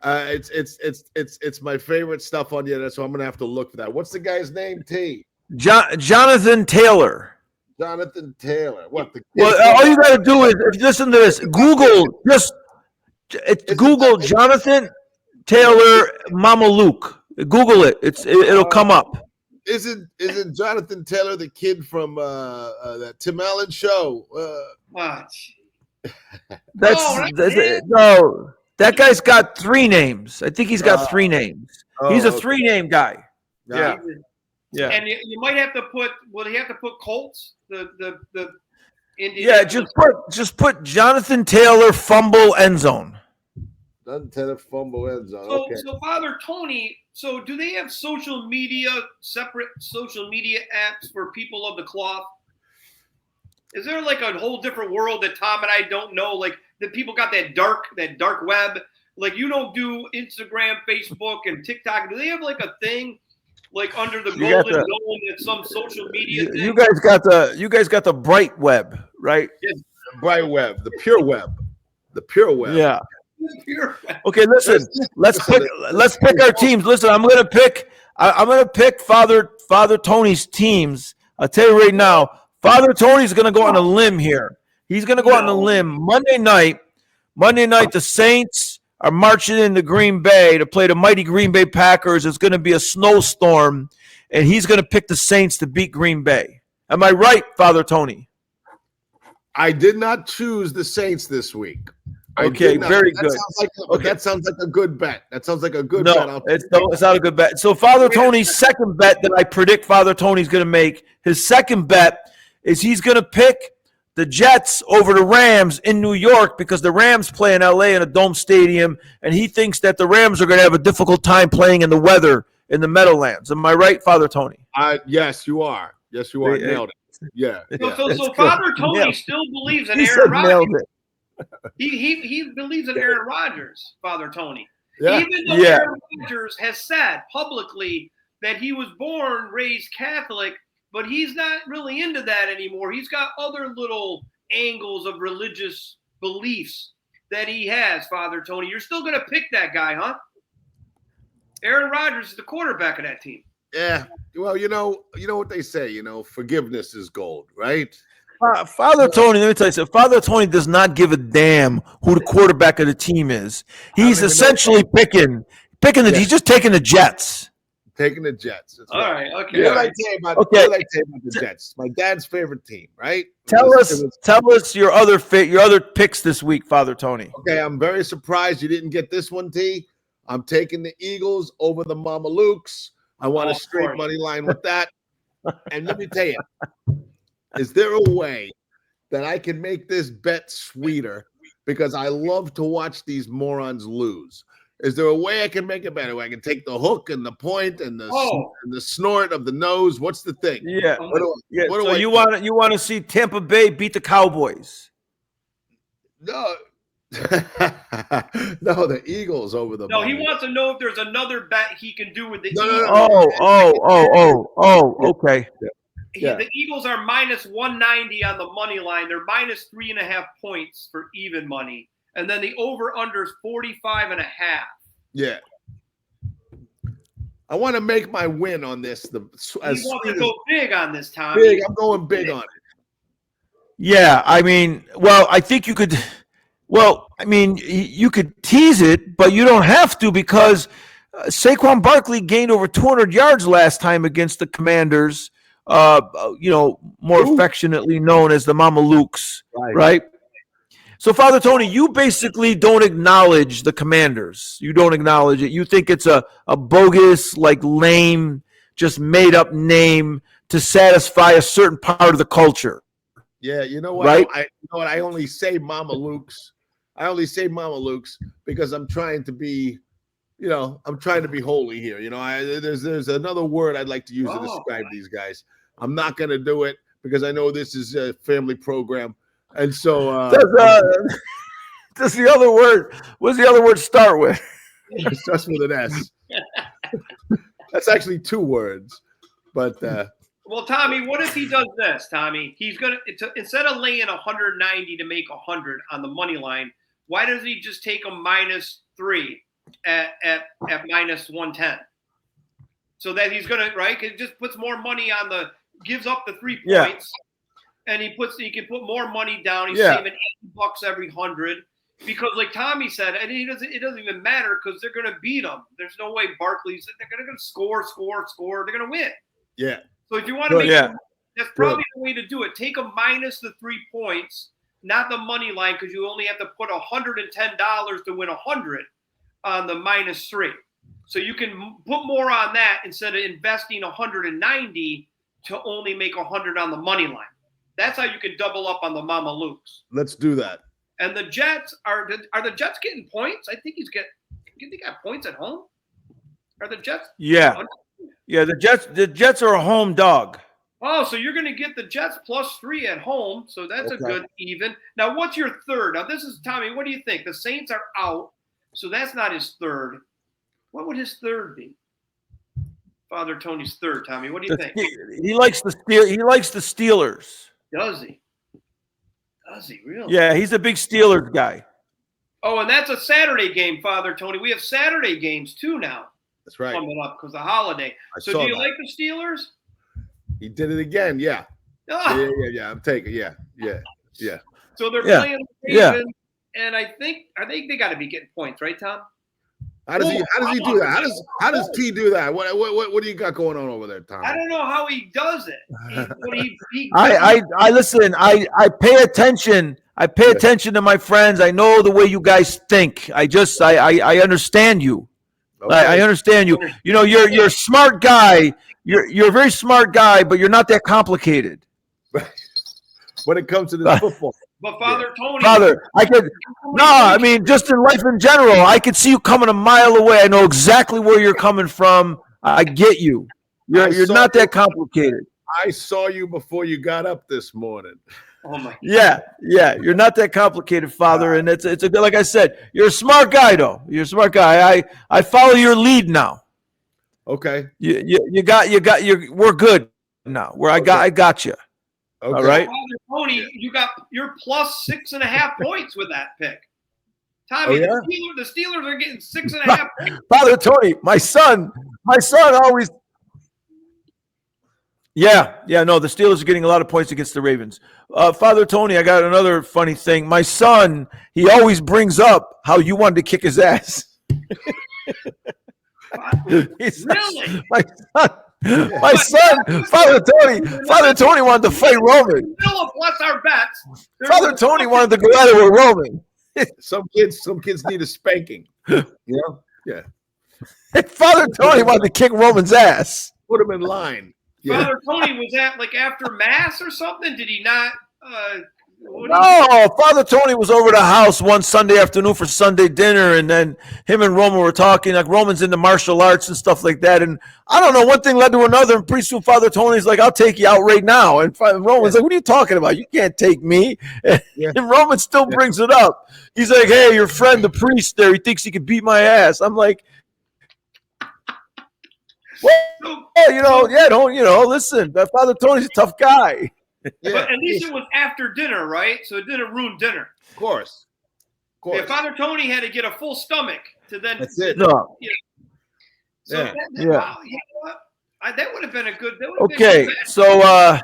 It's my favorite stuff on the internet, so I'm gonna have to look for that. What's the guy's name? Jonathan Taylor. Jonathan Taylor. What? All you got to do is, if you listen to this, Google Google Jonathan Taylor Mama Luke. Google it. It'll come up. Isn't Jonathan Taylor the kid from that Tim Allen show? No. That guy's got 3 names. I think he's got 3 names. He's a 3-name guy. Yeah. Yeah. And you might have to put. Will he have to put Colts? The Indian. Yeah. Just put Jonathan Taylor fumble end zone. Unintended fumble end zone. So, Okay. so Father Tony, so do they have separate social media apps for people of the cloth? Is there like a whole different world that Tom and I don't know? Like that people got that dark web. Like you don't do Instagram, Facebook, and TikTok. Do they have like a thing like under the golden dome that's some social media thing? You guys got the bright web, right? Yes. The bright web, the pure web. Yeah. Okay, listen. Let's pick our teams. Listen, I'm gonna pick Father Tony's teams. I'll tell you right now, Father Tony's gonna go on a limb here. He's gonna go on a limb. Monday night, the Saints are marching into Green Bay to play the mighty Green Bay Packers. It's gonna be a snowstorm, and he's gonna pick the Saints to beat Green Bay. Am I right, Father Tony? I did not choose the Saints this week. Okay, very good. That sounds like a good bet. That sounds like a good bet. No, it's not a good bet. So Father Tony's second bet that I predict Father Tony's going to make, his second bet is he's going to pick the Jets over the Rams in New York because the Rams play in L.A. in a dome stadium, and he thinks that the Rams are going to have a difficult time playing in the weather in the Meadowlands. Am I right, Father Tony? Yes, you are. Yes, you are. Nailed it. Yeah. So Father Tony still believes in Aaron Rodgers. He believes in Aaron Rodgers, Father Tony. Yeah. Even though Aaron Rodgers has said publicly that he was raised Catholic, but he's not really into that anymore. He's got other little angles of religious beliefs that he has, Father Tony. You're still going to pick that guy, huh? Aaron Rodgers is the quarterback of that team. Yeah. Well, you know what they say, forgiveness is gold, right? Father Tony, let me tell you something. Father Tony does not give a damn who the quarterback of the team is. He's essentially picking he's just taking the Jets. Taking the Jets. That's All right. Okay. What did I tell you about the Jets? My dad's favorite team, right? Tell us your other picks this week, Father Tony. Okay, I'm very surprised you didn't get this one, T. I'm taking the Eagles over the Mamalukes. I want a straight money line with that. And let me tell you, is there a way that I can make this bet sweeter? Because I love to watch these morons lose. Is there a way I can make it better? I can take the hook and the point and the snort of the nose. What's the thing? Yeah. So you want to see Tampa Bay beat the Cowboys? No. No, the Eagles over the. No, he wants to know if there's another bet he can do with the Eagles. Okay. The Eagles are minus 190 on the money line. They're minus 3.5 points for even money. And then the over-under is 45.5. Yeah. I want to make my win on this. You want to go big on this, Tom. Big. I'm going big on it. Yeah, I mean, I think you could – you could tease it, but you don't have to because Saquon Barkley gained over 200 yards last time against the Commanders, more affectionately known as the Mamalukes, right? So, Father Tony, you basically don't acknowledge the Commanders. You don't acknowledge it. You think it's a bogus, lame, just made-up name to satisfy a certain part of the culture. Yeah, you know what? Right? I only say Mamalukes. I only say Mamalukes because I'm trying to be, I'm trying to be holy here. There's another word I'd like to use to describe these guys. I'm not going to do it because I know this is a family program. And so does the other word, what does the other word start with? It starts with an S. That's actually 2 words. But well, Tommy, what if he does this, Tommy? He's going to, instead of laying 190 to make 100 on the money line, why doesn't he just take a -3 at minus 110? So that he's going to, right? It just puts more money on gives up the 3 points. And he can put more money down. He's saving $80 every 100 because, like Tommy said, and it doesn't even matter because they're going to beat them. There's no way Barkley's. They're going to score. They're going to win. Yeah. So if you want to make, that's probably the way to do it. Take a minus the 3 points, not the money line, because you only have to put $110 to win 100 on the -3. So you can put more on that instead of investing 190 to only make 100 on the money line. That's how you can double up on the Mamalukes. Let's do that. And the Jets are the Jets getting points? I think they got points at home. Are the Jets? Yeah. Yeah, the Jets are a home dog. Oh, so you're going to get the Jets +3 at home. So that's a good even. Now, what's your third? Now, this is Tommy. What do you think? The Saints are out, so that's not his third. What would his third be? Father Tony's third, Tommy. What do you think? He likes the Steelers. Does he? Does he really? Yeah, he's a big Steelers guy. Oh, and that's a Saturday game, Father Tony. We have Saturday games too now. That's right. Coming up because the holiday. So do you like the Steelers? He did it again. Yeah. Oh. Yeah. I'm taking. Yeah. So they're playing the Ravens, and I think they got to be getting points, right, Tom? How does he do that? How does T do that? What do you got going on over there, Tom? I don't know how he does it. I listen. I pay attention. I pay attention to my friends. I know the way you guys think. I understand you. Okay. I understand you. You know, you're a smart guy. You're a very smart guy, but you're not that complicated. When it comes to this football. But Father Tony, I mean, just in life in general, I could see you coming a mile away. I know exactly where you're coming from. I get you. You're not that complicated. I saw you before you got up this morning. Oh my God. Yeah. You're not that complicated, Father. And it's a good, like I said, you're a smart guy, though. You're a smart guy. I follow your lead now. Okay. We're good now. I got you. Okay. All right. Father Tony, you're +6.5 points with that pick. Tommy, the Steelers are getting 6.5 points. Father Tony, my son always. Yeah, no, the Steelers are getting a lot of points against the Ravens. Father Tony, I got another funny thing. My son, he always brings up how you wanted to kick his ass. Really? My son, Father Tony wanted to fight Roman. Bless our bets. Father Tony wanted to go at it with Roman. Some kids need a spanking. Yeah. Father Tony wanted to kick Roman's ass. Put him in line. Yeah. Father Tony, was that like after Mass or something? Did he not? No, Father Tony was over the house one Sunday afternoon for Sunday dinner, and then him and Roman were talking. Like Roman's into martial arts and stuff like that. And I don't know, one thing led to another, and pretty soon Father Tony's like, "I'll take you out right now." And Roman's like, "What are you talking about? You can't take me." And Roman still brings it up. He's like, "Hey, your friend, the priest there, he thinks he can beat my ass." I'm like, well, listen, Father Tony's a tough guy. Yeah. But at least it was after dinner, right? So it didn't ruin dinner. Of course. Yeah, Father Tony had to get a full stomach to then. That's it. No. So wow, you know what? That would have been a good. Okay, so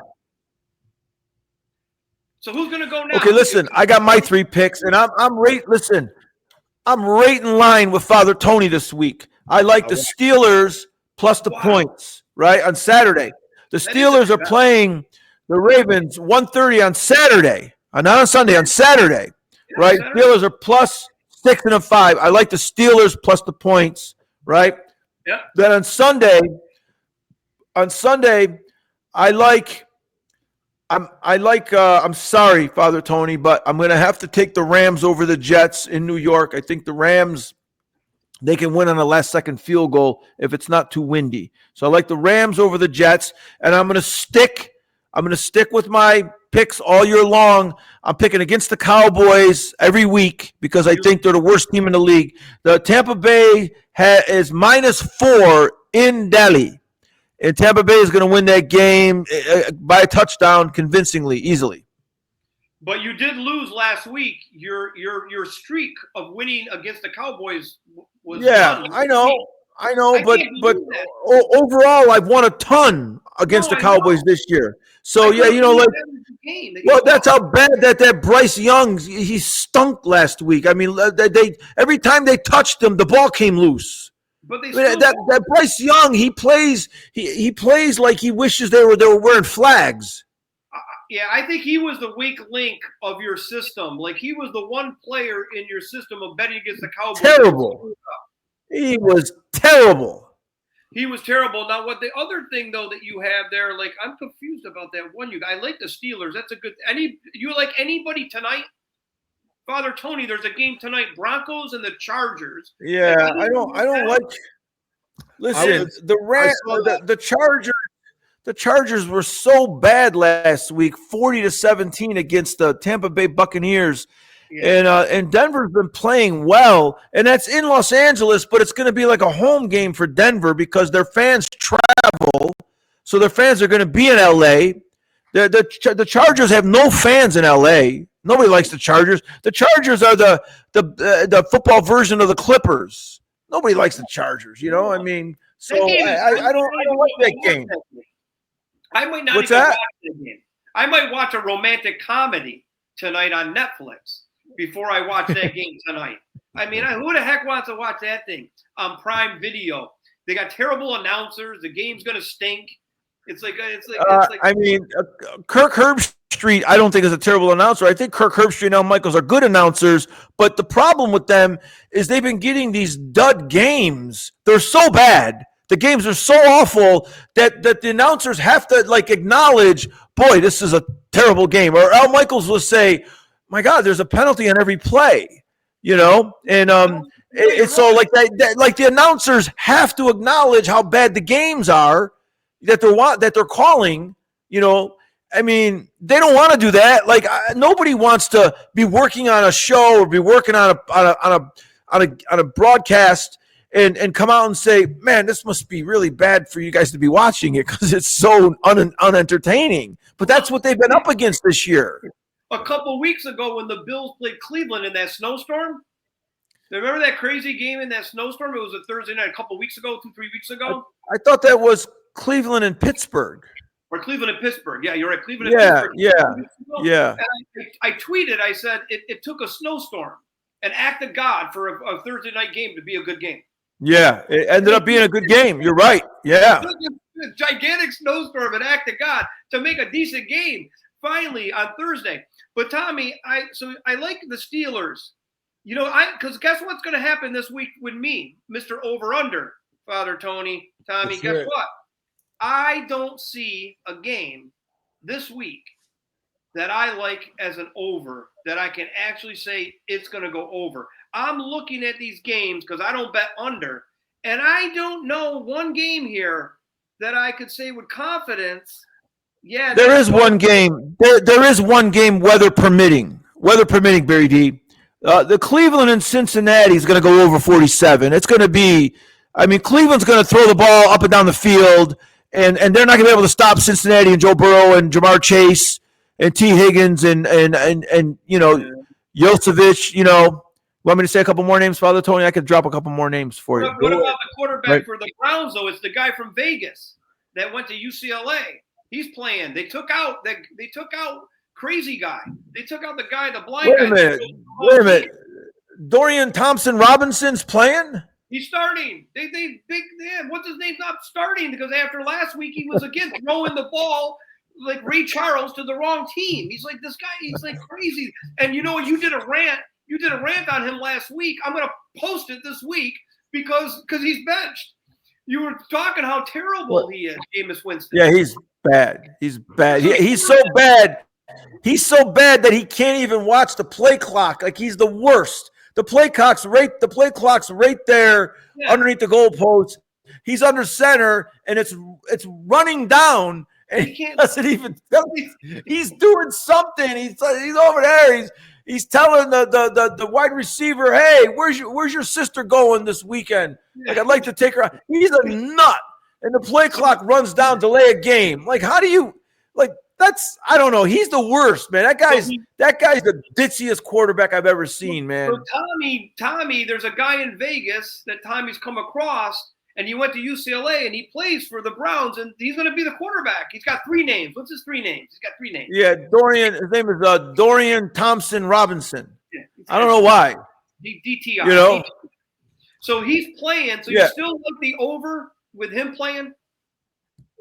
who's gonna go now? Okay, listen, I got my 3 picks, and I'm right in line with Father Tony this week. I like the Steelers plus the points, right, on Saturday. The Steelers are playing the Ravens 1:30 on Saturday. Not on Sunday, on Saturday. Right? Saturday. Steelers are +6.5. I like the Steelers plus the points, right? Yeah. Then on Sunday, I'm sorry, Father Tony, but I'm going to have to take the Rams over the Jets in New York. I think the Rams, they can win on a last-second field goal if it's not too windy. So I like the Rams over the Jets, and I'm going to stick with my picks all year long. I'm picking against the Cowboys every week because I think they're the worst team in the league. The Tampa Bay is -4 in Delhi. And Tampa Bay is going to win that game by a touchdown convincingly, easily. But you did lose last week. Your streak of winning against the Cowboys was done. I know, but overall, I've won a ton against the Cowboys this year. So that's how bad that Bryce Young, he stunk last week. I mean, every time they touched him, the ball came loose. But that Bryce Young, he plays like he wishes they were wearing flags. Yeah, I think he was the weak link of your system. Like he was the one player in your system of betting against the Cowboys. Terrible. He was terrible. He was terrible. Now, what the other thing though that you have there, like I'm confused about that one. I like the Steelers. That's a good. You like anybody tonight? Father Tony, there's a game tonight, Broncos and the Chargers. Yeah, I don't like. Listen, the Chargers were so bad last week, 40-17 against the Tampa Bay Buccaneers. Yeah. And Denver's been playing well, and that's in Los Angeles, but it's going to be like a home game for Denver because their fans travel, so their fans are going to be in LA. The Chargers have no fans in LA. Nobody likes the Chargers. The Chargers are the football version of the Clippers. Nobody likes the Chargers, you know. I mean, so I don't like that game. I might not What's even that? watch the game. I might watch a romantic comedy tonight on Netflix before I watch that game tonight. I mean, who the heck wants to watch that thing on Prime Video? They got terrible announcers. The game's gonna stink. It's like. I mean, Kirk Herbstreit, I don't think is a terrible announcer. I think Kirk Herbstreit and Al Michaels are good announcers, but the problem with them is they've been getting these dud games. They're so bad. The games are so awful that the announcers have to like acknowledge, boy, this is a terrible game. Or Al Michaels will say, my God, there's a penalty on every play, you know? And it's so like that, like the announcers have to acknowledge how bad the games are that they're calling, you know. I mean, they don't want to do that. Like nobody wants to be working on a show or be working on a broadcast and come out and say, man, this must be really bad for you guys to be watching it because it's so unentertaining. But that's what they've been up against this year. A couple weeks ago when the Bills played Cleveland in that snowstorm, remember that crazy game in that snowstorm? It was a Thursday night a couple weeks ago, 2-3 weeks ago. I thought that was Cleveland and Pittsburgh. Or Cleveland and Pittsburgh. Yeah, you're right. Cleveland and Pittsburgh. Yeah. And I tweeted, I said, it took a snowstorm, an act of God for a Thursday night game to be a good game. Yeah, it ended up being a good game. You're right. Yeah. A gigantic snowstorm, an act of God to make a decent game finally on Thursday. But Tommy, I like the Steelers. You know, because guess what's going to happen this week with me, Mr. Over-Under, Father Tony, Tommy, guess what? I don't see a game this week that I like as an over that I can actually say it's going to go over. I'm looking at these games because I don't bet under, and I don't know one game here that I could say with confidence. Yeah, there is one game. There is one game, weather permitting, Barry D. The Cleveland and Cincinnati is going to go over 47. It's going to be, I mean, Cleveland's going to throw the ball up and down the field, and they're not going to be able to stop Cincinnati and Joe Burrow and Jamar Chase and T. Higgins and you know, Josevich. You know, want me to say a couple more names, Father Tony? I could drop a couple more names for you. What about the quarterback for the Browns, though? It's the guy from Vegas that went to UCLA. He's playing. They took out crazy guy. They took out the guy, the blind guy. Wait a minute. Dorian Thompson-Robinson's playing? He's starting. What's his name's not starting because after last week he was again throwing the ball like Ray Charles to the wrong team. He's like this guy. He's like crazy. And you know what? You did a rant. You did a rant on him last week. I'm gonna post it this week because he's benched. You were talking how terrible he is, Jameis Winston. Yeah, he's bad. He's bad. He's so bad. He's so bad that he can't even watch the play clock. Like he's the worst. The play clock's right there underneath the goalpost. He's under center and it's running down and he doesn't even. He's doing something. He's over there. He's telling the wide receiver, "Hey, where's your sister going this weekend? Like I'd like to take her out." He's a nut, and the play clock runs down, delay a game. Like how do you like? That's I don't know. He's the worst, man. That guy's the ditziest quarterback I've ever seen, man. So Tommy, there's a guy in Vegas that Tommy's come across, and he went to UCLA, and he plays for the Browns, and he's going to be the quarterback. He's got 3 names. What's his 3 names? He's got 3 names. Yeah, Dorian. His name is Dorian Thompson-Robinson. Yeah, I don't know why. DTR. You know. So he's playing. So you still look the over with him playing?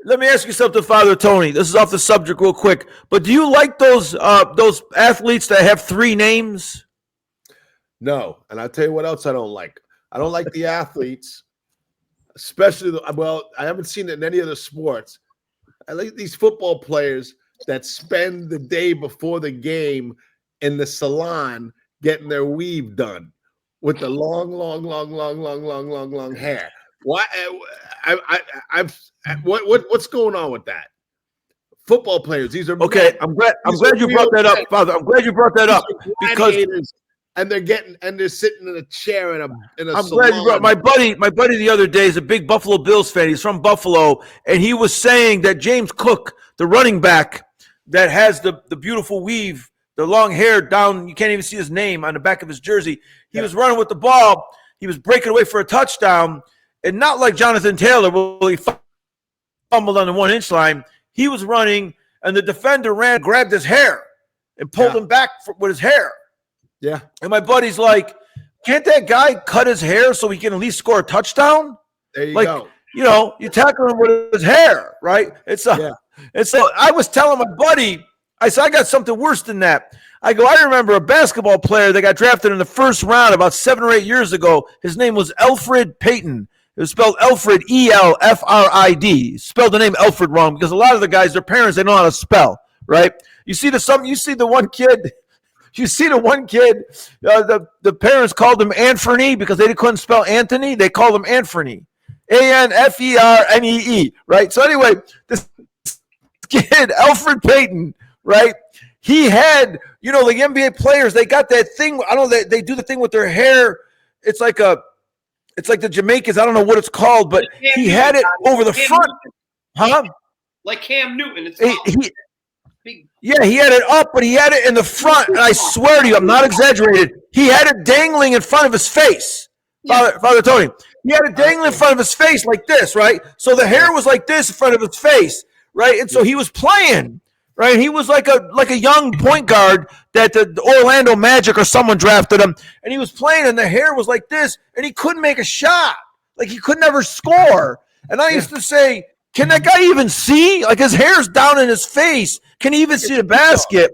Let me ask you something, Father Tony. This is off the subject real quick. But do you like those athletes that have 3 names? No. And I'll tell you what else I don't like. I don't like the athletes, especially I haven't seen it in any other sports. I like these football players that spend the day before the game in the salon getting their weave done with the long hair. Why? What's going on with that? Football players. These are okay. men. I'm glad you brought that up, Father. I'm glad you brought that up because they're sitting in a chair in a I'm salon. glad you brought my buddy the other day is a big Buffalo Bills fan. He's from Buffalo, and he was saying that James Cook, the running back that has the beautiful weave, the long hair down, you can't even see his name on the back of his jersey. He was running with the ball. He was breaking away for a touchdown, and not like Jonathan Taylor, where he fumbled on the 1-inch line. He was running, and the defender grabbed his hair, and pulled him back with his hair. Yeah. And my buddy's like, can't that guy cut his hair so he can at least score a touchdown? There you go. You know, you tackle him with his hair, right? And so I was telling my buddy, I said, I got something worse than that. I go, I remember a basketball player that got drafted in the first round about 7 or 8 years ago. His name was Elfrid Payton. It was spelled Elfrid, E-L-F-R-I-D. Spelled the name Elfrid wrong because a lot of the guys, their parents, they know how to spell, right? You see the one kid. You see the one kid. The parents called him Anfernee because they couldn't spell Anthony. They called him Anfernee, A-N-F-E-R-N-E-E, right? So anyway, this kid Elfrid Payton, right? He had, you know, the NBA players. They got that thing. I don't know. They do the thing with their hair. It's like the Jamaicans. I don't know what it's called, but he had it over the front. Huh? Like Cam Newton. It's yeah, he had it up, but he had it in the front. And I swear to you, I'm not exaggerating. He had it dangling in front of his face. Father Tony. He had it dangling in front of his face like this, right? So the hair was like this in front of his face, right? And so he was playing, right? He was like a young point guard that the Orlando Magic or someone drafted him, and he was playing, and the hair was like this, and he couldn't make a shot. Like he could never score. And I used to say, can that guy even see? Like his hair's down in his face. Can he even see the basket?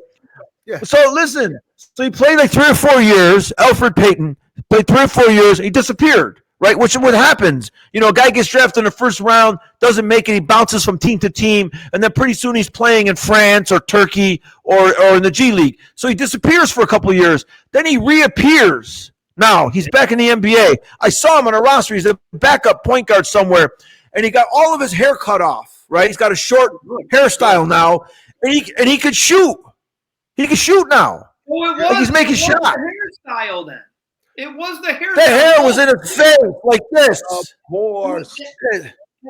Yeah. So listen, so he played like 3 or 4 years. Elfrid Payton played 3 or 4 years. He disappeared, right? Which is what happens. You know, a guy gets drafted in the first round, doesn't make it. He bounces from team to team, and then pretty soon he's playing in France or Turkey or in the G League. So he disappears for a couple of years. Then he reappears. Now he's back in the NBA. I saw him on a roster. He's a backup point guard somewhere, and he got all of his hair cut off, right? He's got a short hairstyle now, and he could shoot. He can shoot now. Well, like he's making shots. The hairstyle then. It was the hairstyle. The hair was in his face like this. Of course.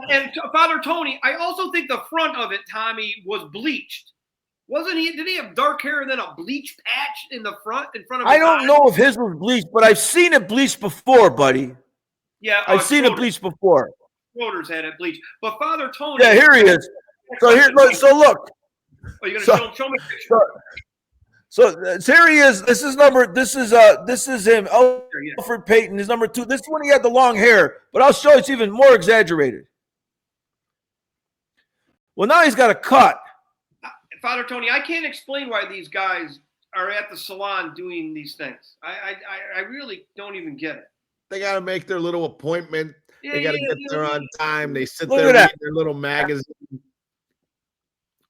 And Father Tony, I also think the front of it, Tommy, was bleached. Wasn't he? Did he have dark hair and then a bleach patch in the front of his I don't know if his was bleached, but I've seen it bleached before, buddy. Yeah, I've seen it bleached before. Schroeder's had it bleached. But Father Tony. Yeah, here he is. So look. Are you going to show me a picture? So here he is. This is him. Elfrid Payton is number 2. This is when he had the long hair, but I'll show you it's even more exaggerated. Well, now he's got a cut. Father Tony, I can't explain why these guys are at the salon doing these things. I really don't even get it. They got to make their little appointment. Yeah, they got to get there on time. They sit Look there at reading that. their little magazine.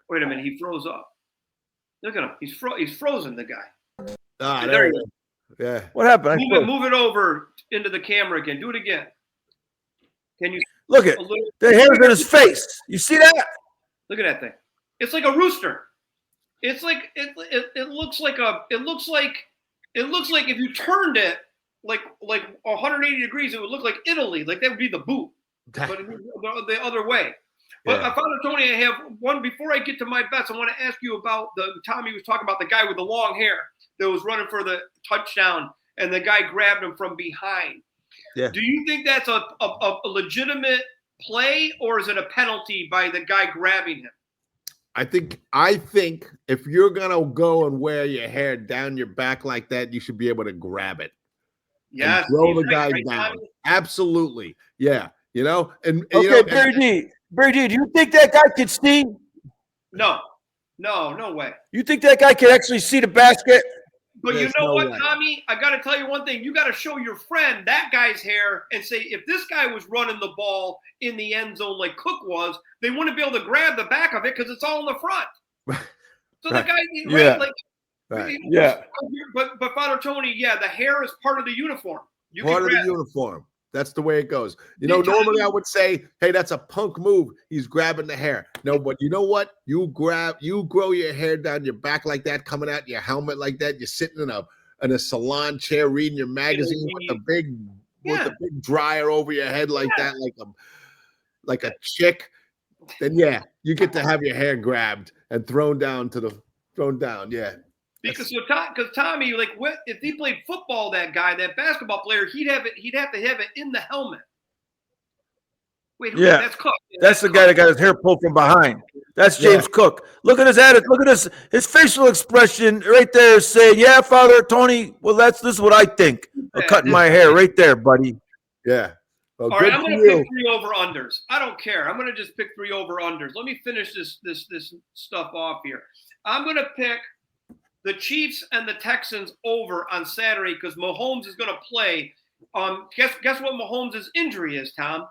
Wait a minute, he froze up. Look at him. He's frozen, the guy. Ah, there he is. Yeah. What happened? Move it over into the camera again. Do it again. Can you look at the hair's in his face? You see that? Look at that thing. It's like a rooster. It's like it looks like if you turned it like 180 degrees, it would look like Italy. Like that would be the boot, but the other way. But Father Tony, I have one before I get to my bets. I want to ask you about Tommy was talking about the guy with the long hair that was running for the touchdown, and the guy grabbed him from behind. Yeah. Do you think that's a legitimate play, or is it a penalty by the guy grabbing him? I think if you're gonna go and wear your hair down your back like that, you should be able to grab it. Yes, throw the guy down. Absolutely, yeah. You know, and okay, you know, Barry D, do you think that guy can see? No way. You think that guy can actually see the basket? But you know what, Tommy? I got to tell you one thing. You got to show your friend that guy's hair and say, if this guy was running the ball in the end zone like Cook was, they wouldn't be able to grab the back of it because it's all in the front. So the guy, right? Like, Right. Yeah. But Father Tony, yeah, the hair is part of the uniform. Part of the uniform. That's the way it goes. You know, normally I would say, hey, that's a punk move. He's grabbing the hair. No, but you know what? You grow your hair down your back like that, coming out your helmet like that. You're sitting in a salon chair reading your magazine with the big dryer over your head like that, like a chick. Then yeah, you get to have your hair grabbed and thrown down. Yeah. Because Tommy, like, if he played football, that basketball player, he'd have to have it in the helmet. Wait, that's Cook. That's the guy that got his hair pulled from behind. That's James Cook. Look at his attitude. Look at his facial expression right there, saying, "Yeah, Father Tony. Well, this is what I think. I'm cutting my hair right there, buddy." Yeah. Well, all right, I'm going to pick 3 over-unders. I don't care. I'm going to just pick 3 over-unders. Let me finish this stuff off here. I'm going to pick the Chiefs and the Texans over on Saturday because Mahomes is going to play. Guess what Mahomes' injury is, Tom?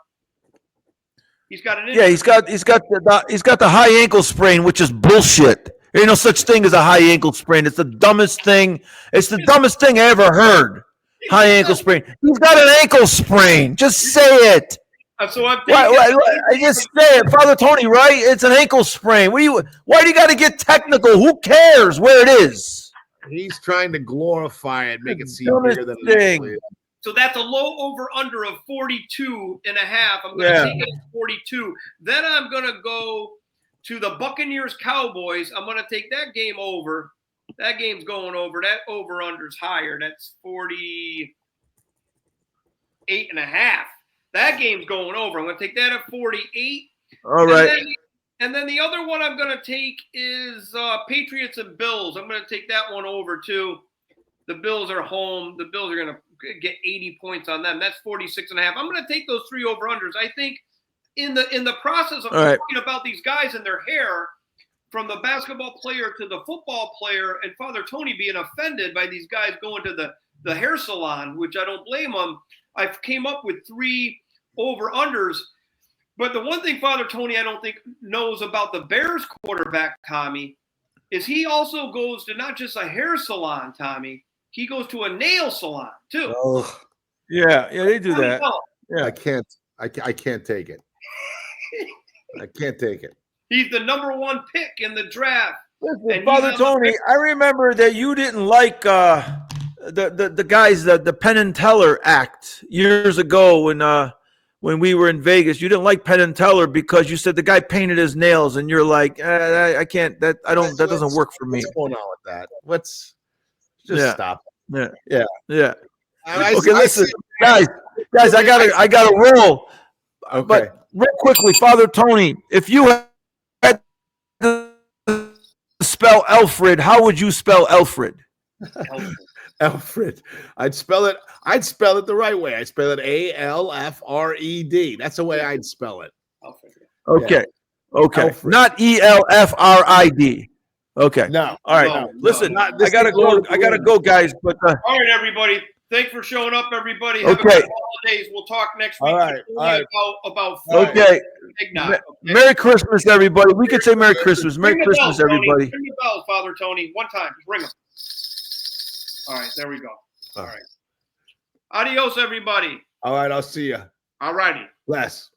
He's got an injury. Yeah, he's got the high ankle sprain, which is bullshit. There ain't no such thing as a high ankle sprain. It's the dumbest thing. It's the dumbest thing I ever heard. High ankle sprain. He's got an ankle sprain. Just say it. So I'm I just say it, Father Tony. Right? It's an ankle sprain. Why do you got to get technical? Who cares where it is? He's trying to glorify it, make it seem bigger than it actually is. So that's a low over-under of 42.5. I'm going to take it at 42. Then I'm going to go to the Buccaneers-Cowboys. I'm going to take that game over. That game's going over. That over-under's higher. That's 48.5. That game's going over. I'm going to take that at 48. All right. And then the other one I'm going to take is Patriots and Bills. I'm going to take that one over, too. The Bills are home. The Bills are going to get 80 points on them. That's 46.5. I'm going to take those 3 over-unders. I think in the process of talking about these guys and their hair, from the basketball player to the football player, and Father Tony being offended by these guys going to the hair salon, which I don't blame them, I came up with 3 over-unders. But the one thing Father Tony I don't think knows about the Bears quarterback, Tommy, is he also goes to not just a hair salon, Tommy. He goes to a nail salon too. Oh, yeah, they do that. Yeah, I can't take it. I can't take it. He's the #1 pick in the draft. Listen, Father Tony, I remember that you didn't like the guys, the Penn and Teller act years ago when we were in Vegas. You didn't like Penn and Teller because you said the guy painted his nails, and you're like, I can't. That doesn't work for me. What's going on with that? Let's just stop. Yeah. Okay, listen, guys, I gotta roll. Okay. But real quickly, Father Tony, if you had to spell Alfred, how would you spell Alfred? Alfred. I'd spell it the right way. I spell it Alfred. That's the way I'd spell it. Alfred. Okay. Yeah. Okay. Alfred. Not Elfrid. Okay. No. All right. Listen, I gotta go, guys. But all right, everybody. Thanks for showing up, everybody. Have a good holidays. We'll talk next week. All right. About okay. okay. Merry Christmas, everybody. We could say Merry Christmas. Merry Christmas, bells, everybody. Ring the bells, Father Tony. One time. Just ring them. All right. There we go. All right. Adios, everybody. All right. I'll see you. All righty. Bless.